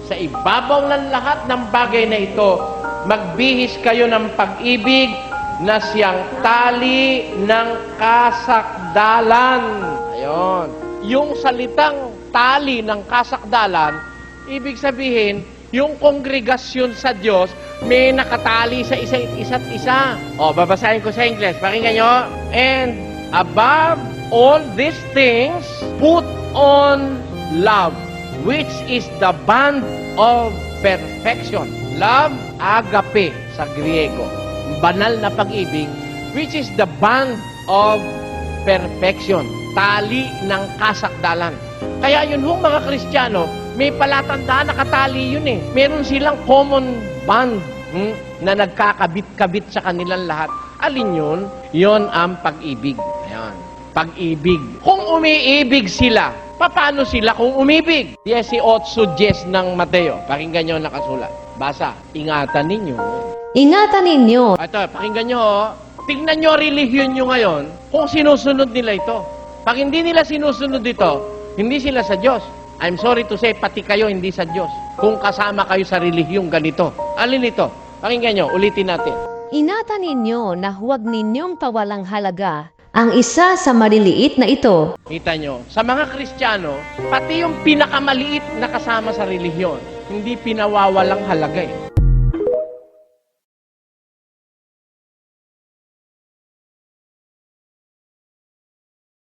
Sa ibabaw ng lahat ng bagay na ito, magbihis kayo ng pag-ibig na siyang tali ng kasakdalan. Ayon. Yung salitang tali ng kasakdalan, ibig sabihin, yung kongregasyon sa Diyos, may nakatali sa isa't isa. O, babasahin ko sa English. Pakinggan nyo. And above all these things, put on love, which is the bond of perfection. Love, agape sa Griego. Banal na pag-ibig, which is the bond of perfection. Tali ng kasakdalan. Kaya yun hong mga Kristiyano, may palatandaan, nakatali yun eh. Meron silang common bond na nagkakabit-kabit sa kanilang lahat. Alin yun? Yun ang pag-ibig. Ayan. Pag-ibig. Kung umiibig sila, paano sila kung umibig? 18:10 ng Mateo. Pakinggan nyo ang nakasulat. Basa. Ingatan ninyo. Ingatan ninyo. Ito, pakinggan nyo. Tingnan nyo relihiyon nyo ngayon kung sinusunod nila ito. Pag hindi nila sinusunod ito, hindi sila sa Diyos. I'm sorry to say, pati kayo hindi sa Diyos. Kung kasama kayo sa relihiyong ganito. Alin ito? Pakinggan nyo, ulitin natin. Ingatan ninyo na huwag ninyong pawalang halaga ang isa sa maliliit na ito. Kita nyo, sa mga Kristiyano, pati yung pinakamaliit na kasama sa relihiyon, hindi pinawawalang halaga eh.